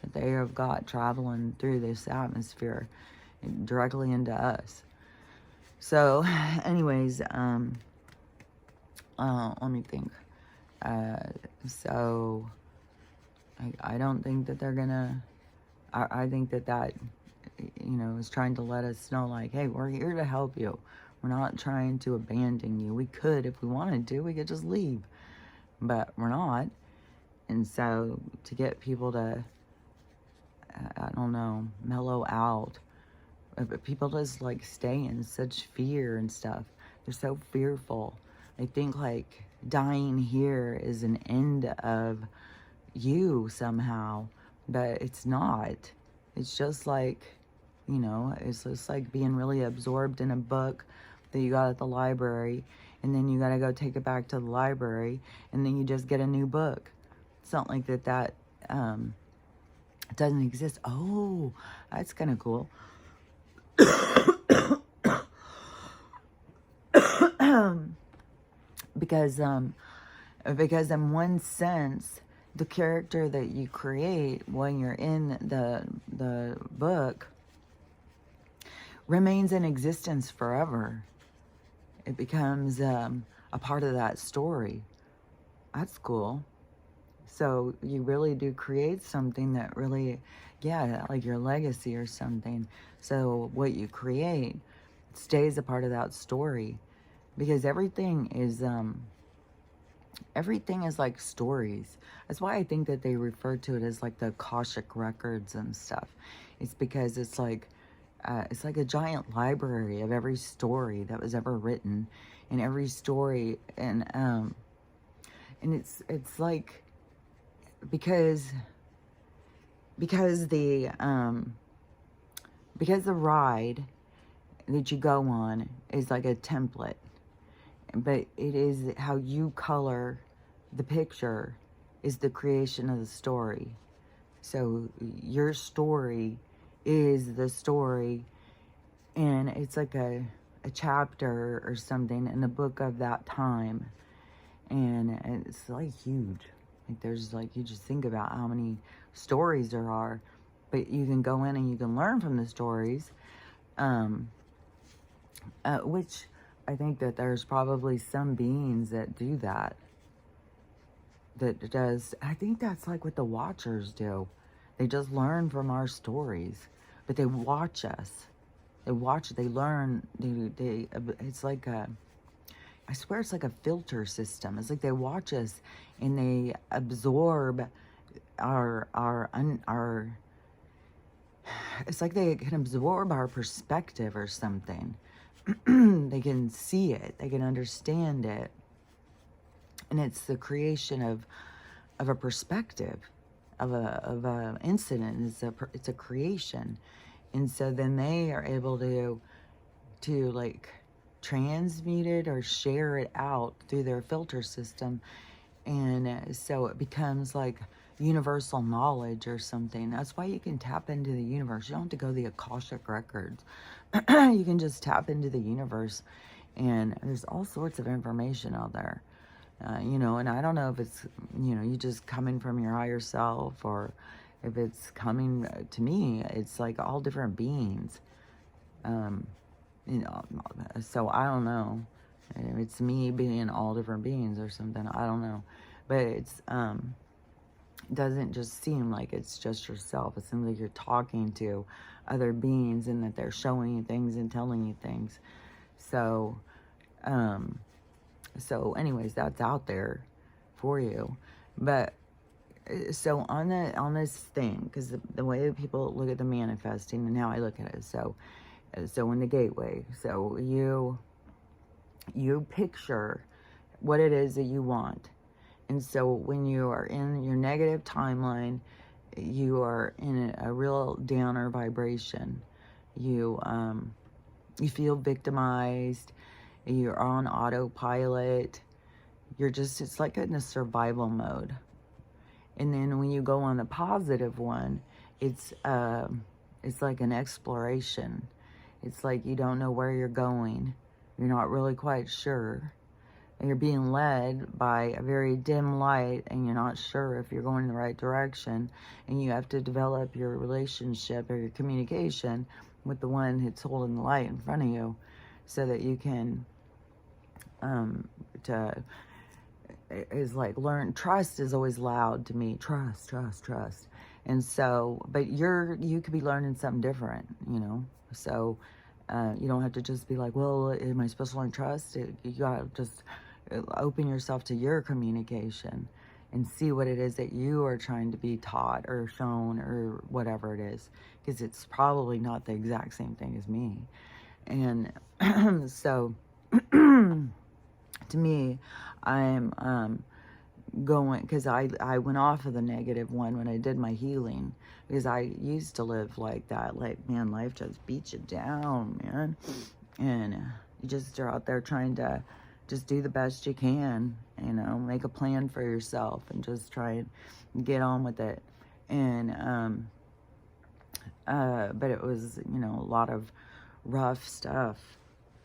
that they have got traveling through this atmosphere directly into us. So anyways, let me think. So I don't think that they're gonna, I think that, you know, is trying to let us know, like, hey, we're here to help you. We're not trying to abandon you. We could, if we wanted to, we could just leave, but we're not. And so to get people to, I don't know, mellow out, but people just like stay in such fear and stuff. They're so fearful. They think like dying here is an end of you somehow, but it's not. It's just like, you know, it's just like being really absorbed in a book that you got at the library, and then you got to go take it back to the library, and then you just get a new book. It's not like that doesn't exist. Oh, that's kind of cool. Because Because in one sense, the character that you create when you're in the book remains in existence forever. It becomes a part of that story. That's cool. So you really do create something that really, yeah, like your legacy or something. So what you create stays a part of that story, because everything is like stories. That's why I think that they refer to it as like the Akashic records and stuff. It's because it's like a giant library of every story that was ever written, and every story, and it's like, because the ride that you go on is like a template, but it is how you color the picture is the creation of the story. So your story is the story, and it's like a chapter or something in the book of that time, and it's like huge. Like there's like, you just think about how many stories there are, but you can go in and you can learn from the stories, which I think that there's probably some beings that do that. I think that's like what the Watchers do. They just learn from our stories, but they watch us. They learn, it's like I swear it's like a filter system. It's like they watch us and they absorb our it's like they can absorb our perspective or something. They can see it, they can understand it. And it's the creation of a perspective, of a incident. It's a creation. And so then they are able to like transmute it or share it out through their filter system, and so it becomes like universal knowledge or something. That's why you can tap into the universe. You don't have to go to the Akashic records. You can just tap into the universe, and there's all sorts of information out there, you know. And I don't know if it's, you know, you just coming from your higher self, or if it's coming to me. It's like all different beings, you know. So I don't know. It's me being all different beings or something. I don't know. But it's doesn't just seem like it's just yourself. It seems like you're talking to other beings, and that they're showing you things and telling you things. So so anyways, that's out there for you. But so on this thing, because the way that people look at the manifesting and how I look at it, so in the gateway, so you picture what it is that you want. And so when you are in your negative timeline, you are in a real downer vibration. You feel victimized. You're on autopilot. You're just, it's like in a survival mode. And then when you go on the positive one, it's like an exploration. It's like you don't know where you're going. You're not really quite sure. And you're being led by a very dim light, and you're not sure if you're going in the right direction. And you have to develop your relationship or your communication with the one who's holding the light in front of you, so that you can is like learn. Trust is always loud to me. Trust. And so, but you could be learning something different, you know. So you don't have to just be like, well, am I supposed to learn trust? You gotta just open yourself to your communication and see what it is that you are trying to be taught or shown or whatever it is, because it's probably not the exact same thing as me. And so to me, I'm going, because I went off of the negative one when I did my healing, because I used to live like that. Like, man, life just beats you down, man. And you just are out there trying to just do the best you can, you know, make a plan for yourself and just try and get on with it. And but it was, you know, a lot of rough stuff,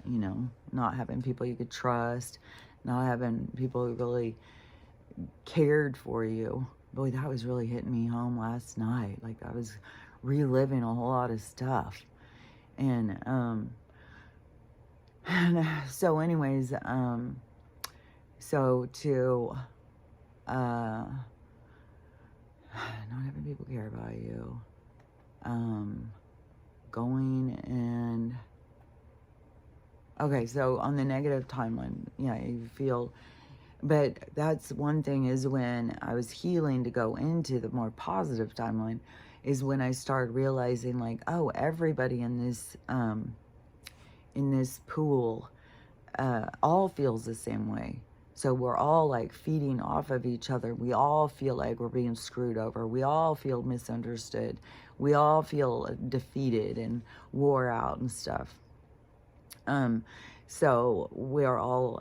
you know, not having people you could trust, not having people who really cared for you. Boy, that was really hitting me home last night. Like, I was reliving a whole lot of stuff. And so anyways, so to not having people care about you, going and okay, so on the negative timeline, yeah, you feel, but that's one thing, is when I was healing to go into the more positive timeline, is when I started realizing, like, oh, everybody in this pool all feels the same way. So we're all like feeding off of each other. We all feel like we're being screwed over. We all feel misunderstood. We all feel defeated and wore out and stuff. So we're all,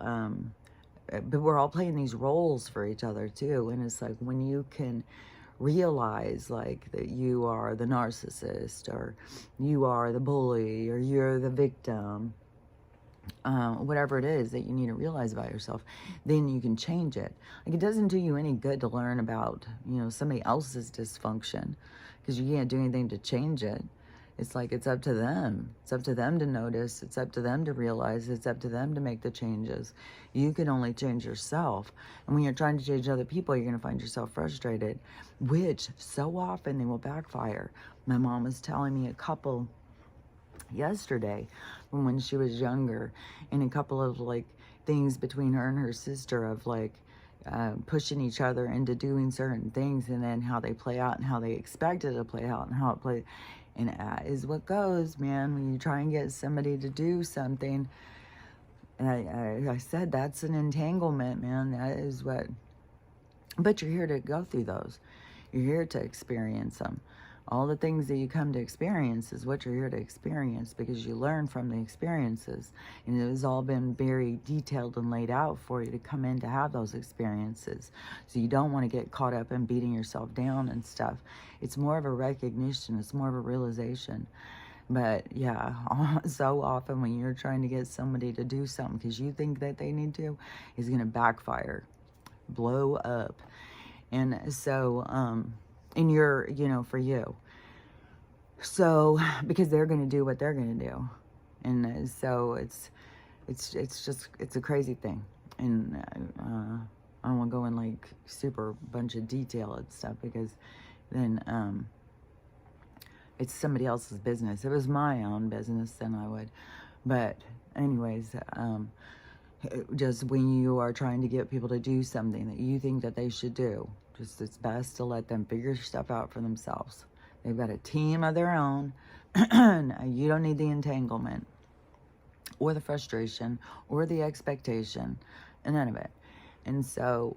but we're all playing these roles for each other too. And it's like, when you can realize like that you are the narcissist, or you are the bully, or you're the victim, whatever it is that you need to realize about yourself, then you can change it. Like, it doesn't do you any good to learn about, somebody else's dysfunction, because you can't do anything to change it. It's like, it's up to them. It's up to them to notice. It's up to them to realize. It's up to them to make the changes. You can only change yourself. And when you're trying to change other people, you're going to find yourself frustrated, which so often they will backfire. My mom was telling me a couple yesterday from when she was younger, and a couple of like things between her and her sister of like pushing each other into doing certain things, and then how they play out and how they expect it to play out and how it plays. And that is what goes, man, when you try and get somebody to do something. And I said, that's an entanglement, man. That is what, but you're here to go through those. You're here to experience them. All the things that you come to experience is what you're here to experience, because you learn from the experiences. And it has all been very detailed and laid out for you to come in to have those experiences. So you don't want to get caught up in beating yourself down and stuff. It's more of a recognition. It's more of a realization. But yeah, so often when you're trying to get somebody to do something because you think that they need to, is going to backfire, blow up. And so, and you're, for you. So, because they're going to do what they're going to do. And so it's a crazy thing. And I don't want to go in like super bunch of detail and stuff, because then it's somebody else's business. If it was my own business, then I would. But anyways, just when you are trying to get people to do something that you think that they should do, just it's best to let them figure stuff out for themselves. They've got a team of their own. You don't need the entanglement or the frustration or the expectation, and none of it. And so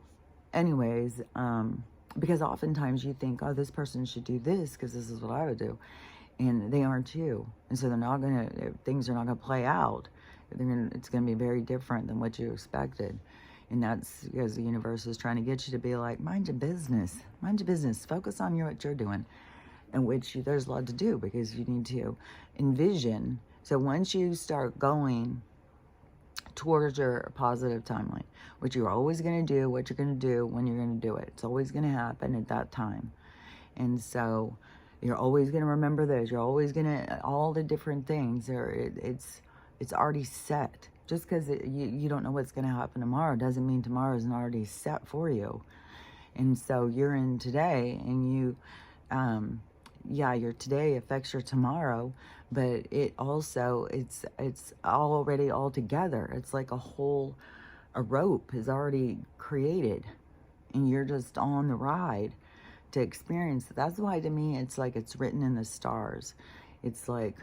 anyways, because oftentimes you think, oh, this person should do this because this is what I would do, and they aren't you. And so things are not gonna play out. It's gonna be very different than what you expected. And that's because the universe is trying to get you to be like, mind your business, focus on what you're doing, and there's a lot to do, because you need to envision. So once you start going towards your positive timeline, what you're always going to do, what you're going to do, when you're going to do it, it's always going to happen at that time. And so you're always going to remember this. You're always going to, all the different things, it's already set. Just because you don't know what's going to happen tomorrow doesn't mean tomorrow isn't already set for you. And so you're in today, and you, your today affects your tomorrow, but it also, it's already all together. It's like a rope is already created, and you're just on the ride to experience it. That's why, to me, it's like it's written in the stars. It's like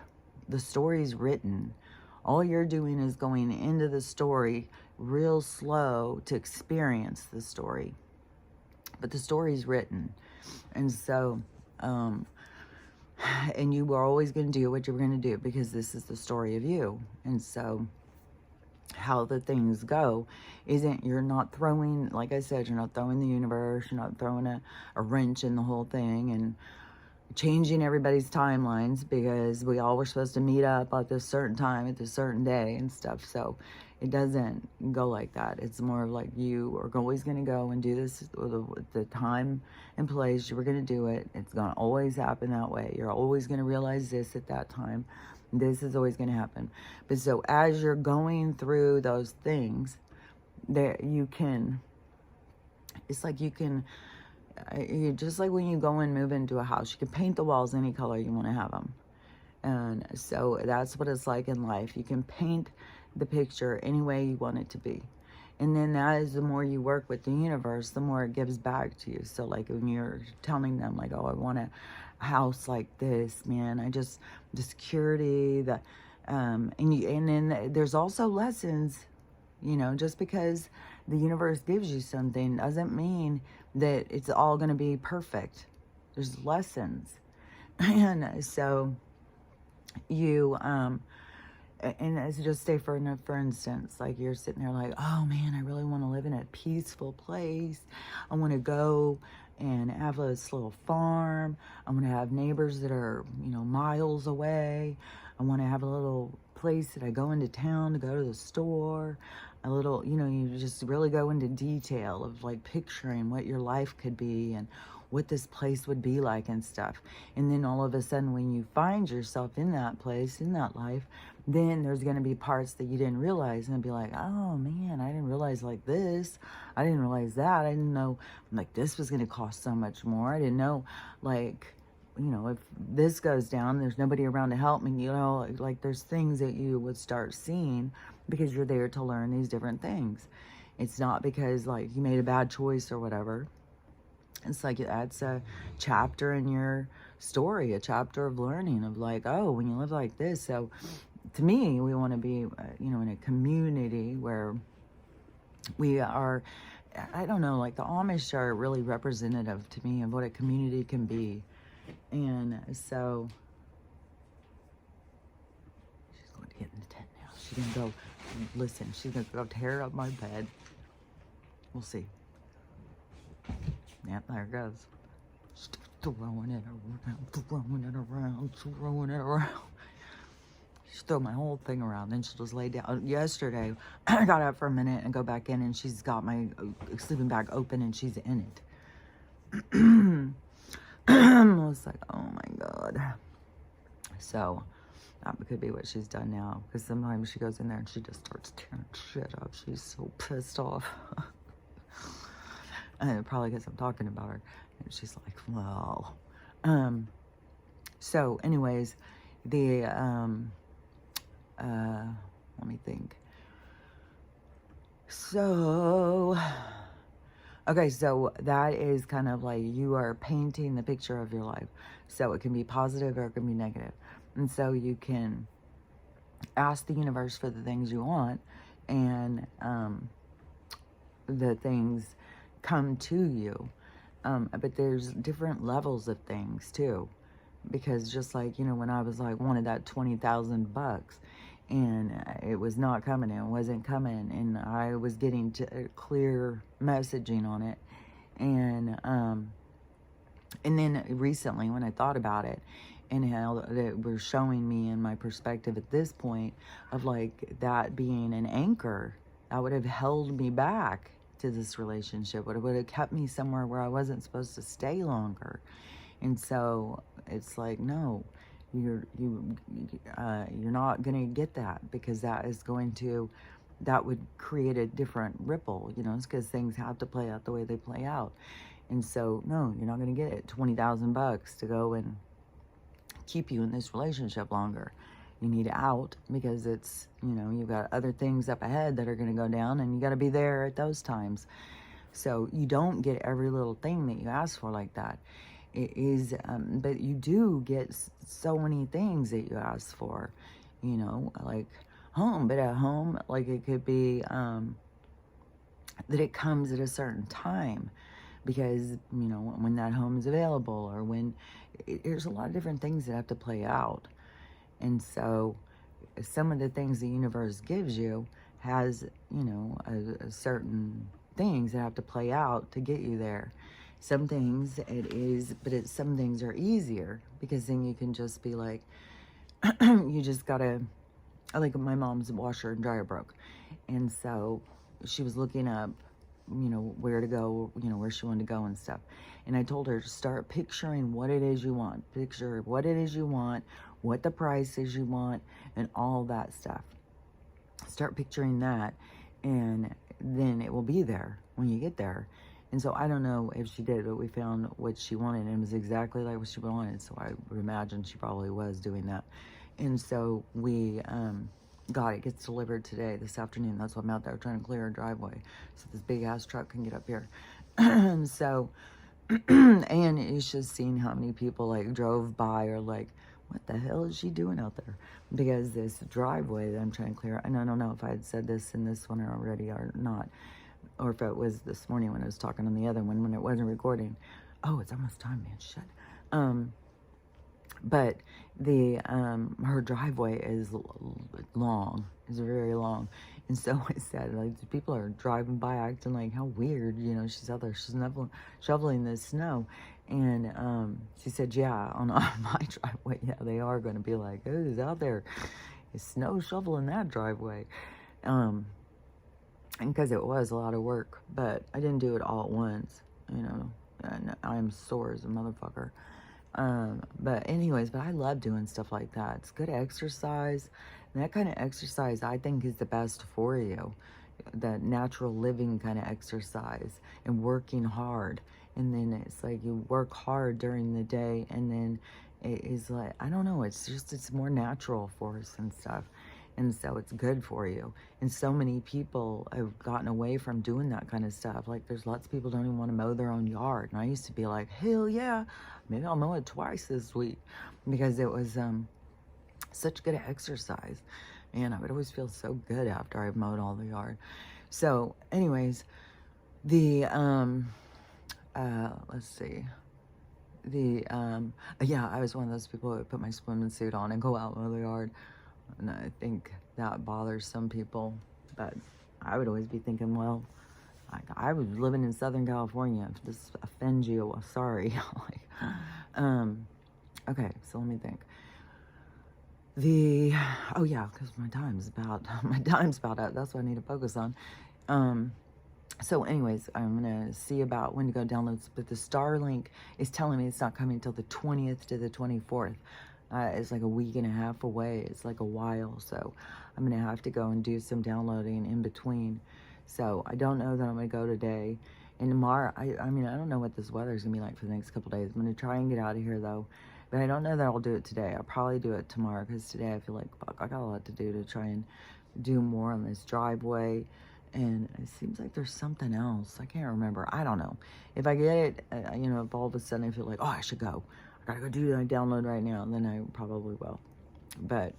the story's written. All you're doing is going into the story real slow to experience the story. But the story's written. And so, and you are always going to do what you're going to do, because this is the story of you. And so how the things go isn't, you're not throwing, like I said, you're not throwing the universe, you're not throwing a wrench in the whole thing and changing everybody's timelines, because we all were supposed to meet up at this certain time, at this certain day and stuff. So It doesn't go like that. It's more like you are always going to go and do this with the time and place you were going to do it. It's going to always happen that way. You're always going to realize this at that time. This is always going to happen. But so as you're going through those things, that you can, it's like you can, just like when you go and move into a house, you can paint the walls any color you want to have them. And so that's what it's like in life. You can paint the picture any way you want it to be. And then that is, the more you work with the universe, the more it gives back to you. So like when you're telling them like, oh, I want a house like this, man, the security, and then there's also lessons, just because the universe gives you something doesn't mean that it's all going to be perfect. There's lessons. And so you, and as just say for instance, like you're sitting there like, oh man, I really want to live in a peaceful place. I want to go and have this little farm. I want to have neighbors that are, miles away. I want to have a little place that I go into town to go to the store. A little, you just really go into detail of like picturing what your life could be and what this place would be like and stuff. And then all of a sudden when you find yourself in that place, in that life, then there's going to be parts that you didn't realize, and be like, oh man, I didn't realize like this. I didn't realize that. I didn't know like this was going to cost so much more. I didn't know like, if this goes down, there's nobody around to help me, like there's things that you would start seeing because you're there to learn these different things. It's not because like you made a bad choice or whatever. It's like that's a chapter in your story, a chapter of learning of like, oh, when you live like this. So to me, we want to be, in a community where we are, I don't know, like the Amish are really representative to me of what a community can be. And so she's going to get in the tent now. She's going to go, listen, she's going to go tear up my bed. We'll see. Yep, there it goes. Just throwing it around. She's throw my whole thing around. Then she'll just lay down. Yesterday, I got up for a minute and go back in, and she's got my sleeping bag open, and she's in it. I was like, oh my God. So that could be what she's done now, because sometimes she goes in there and she just starts tearing shit up. She's so pissed off. And probably because I'm talking about her. And she's like, well. So anyways, let me think. So, okay, so that is kind of like you are painting the picture of your life. So it can be positive or it can be negative. And so you can ask the universe for the things you want, and the things come to you. But there's different levels of things too. Because just like, when I was like, wanted that $20,000 and it was not coming, it wasn't coming, and I was getting clear messaging on it. And then recently when I thought about it, and how it was showing me in my perspective at this point of like that being an anchor, that would have held me back to this relationship, but it would have kept me somewhere where I wasn't supposed to stay longer. And so it's like, no, you're not gonna get that, because that would create a different ripple, it's because things have to play out the way they play out. And so, no, you're not gonna get it. $20,000 to go and keep you in this relationship longer. You need out, because it's, you've got other things up ahead that are gonna go down, and you gotta be there at those times. So you don't get every little thing that you ask for like that. It is, but you do get so many things that you ask for, like home. But at home, like it could be that it comes at a certain time, because when that home is available, or when there's a lot of different things that have to play out. And so some of the things the universe gives you has a certain things that have to play out to get you there. Some things some things are easier, because then you can just be like, you just gotta, like my mom's washer and dryer broke, And so she was looking up, where to go, where she wanted to go and stuff. And I told her to start picturing what it is you want. Picture what it is you want, what the price is you want, and all that stuff. Start picturing that, and then it will be there when you get there. And so I don't know if she did, but we found what she wanted, and it was exactly like what she wanted. So I would imagine she probably was doing that. And so we got it. Gets delivered today, this afternoon. That's why I'm out there trying to clear a driveway so this big ass truck can get up here. So, and it's just seeing how many people like drove by or like, what the hell is she doing out there? Because this driveway that I'm trying to clear, and I don't know if I had said this in this one already or not, or if it was this morning when I was talking on the other one when it wasn't recording. Oh, it's almost time, man. Shit. But the her driveway is long. It's very long. And so I said, like, people are driving by acting like, how weird, she's out there, she's shoveling the snow. And she said, yeah, on my driveway, yeah, they are going to be like, who's out there? Is snow shoveling that driveway? And because it was a lot of work, but I didn't do it all at once, and I'm sore as a motherfucker. But anyways, but I love doing stuff like that. It's good exercise. And that kind of exercise, I think, is the best for you. That natural living kind of exercise and working hard. And then it's like you work hard during the day, and then it is like, I don't know, it's more natural for us and stuff. And so it's good for you. And so many people have gotten away from doing that kind of stuff. Like, there's lots of people don't even want to mow their own yard. And I used to be like, hell yeah, maybe I'll mow it twice this week, because it was such good exercise. And I would always feel so good after I mowed all the yard. So anyways, the let's see. Yeah, I was one of those people who would put my swimming suit on and go out in the yard. And I think that bothers some people. But I would always be thinking, well, like, I was living in Southern California. If this offends you, well, sorry. Okay, so let me think. Oh yeah, because my time's about up. That's what I need to focus on. So anyways, I'm going to see about when to go download, but the Starlink is telling me it's not coming until the 20th to the 24th. It's like a week and a half away. It's like a while. So I'm going to have to go and do some downloading in between. So I don't know that I'm going to go today. And tomorrow, I mean, I don't know what this weather is going to be like for the next couple days. I'm going to try and get out of here, though. But I don't know that I'll do it today. I'll probably do it tomorrow, because today I feel like, fuck, I got a lot to do to try and do more on this driveway. And it seems like there's something else. I can't remember. I don't know. If I get it, if all of a sudden I feel like, oh, I should go. I gotta go do that download right now, then I probably will. But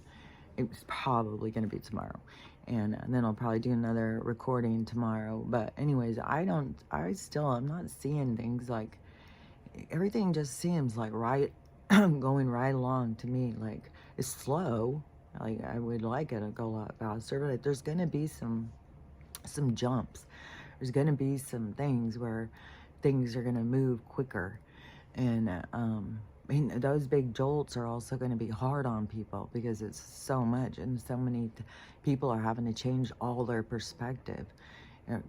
it's probably going to be tomorrow. And then I'll probably do another recording tomorrow. But anyways, I'm not seeing things like, everything just seems like going right along to me. Like, it's slow. Like, I would like it to go a lot faster, but there's going to be some jumps. There's going to be some things where things are going to move quicker. And, those big jolts are also going to be hard on people, because it's so much, and so many people are having to change all their perspective.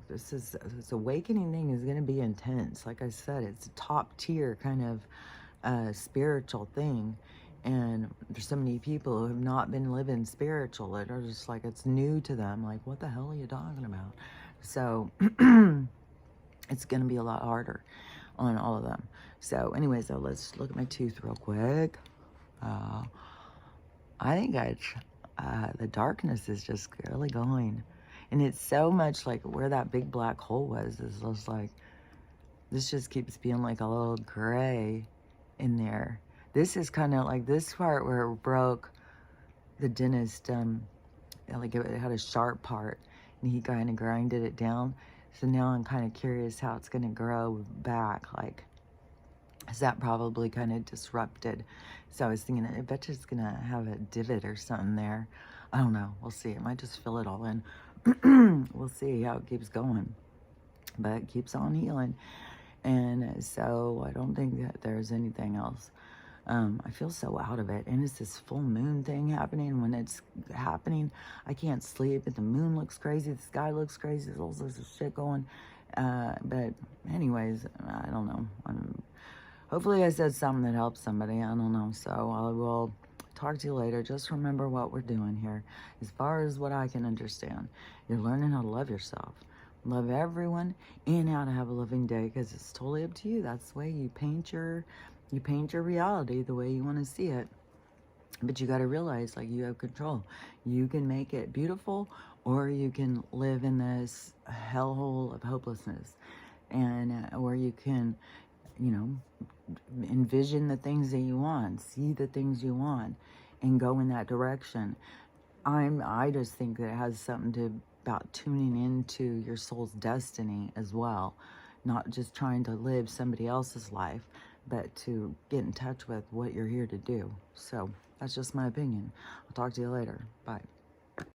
This awakening thing is going to be intense. Like I said, it's a top tier kind of spiritual thing. And there's so many people who have not been living spiritual that are just like, it's new to them. Like, what the hell are you talking about? So it's going to be a lot harder on all of them. So anyways, though, let's look at my tooth real quick. I think the darkness is just really going. And it's so much like where that big black hole was. Is just like, this just keeps being like a little gray in there. This is kind of like this part where it broke. The dentist, like it had a sharp part, and he kind of grinded it down. So now I'm kind of curious how it's going to grow back. Like, is that probably kind of disrupted? So I was thinking, I bet you it's going to have a divot or something there. I don't know. We'll see. It might just fill it all in. We'll see how it keeps going. But it keeps on healing. And so I don't think that there's anything else I feel so out of it. And it's this full moon thing happening. When it's happening, I can't sleep. And the moon looks crazy. The sky looks crazy. There's all sorts of shit going. But anyways, I don't know. Hopefully I said something that helps somebody. I don't know. So I will talk to you later. Just remember what we're doing here. As far as what I can understand, you're learning how to love yourself. Love everyone, and how to have a loving day, because it's totally up to you. That's the way you paint your reality the way you want to see it. But you got to realize, like, you have control. You can make it beautiful, or you can live in this hellhole of hopelessness, and or you can, you know, envision the things that you want, see the things you want, and go in that direction. I just think that it has something to about tuning into your soul's destiny as well, not just trying to live somebody else's life, but to get in touch with what you're here to do. So that's just my opinion. I'll talk to you later. Bye.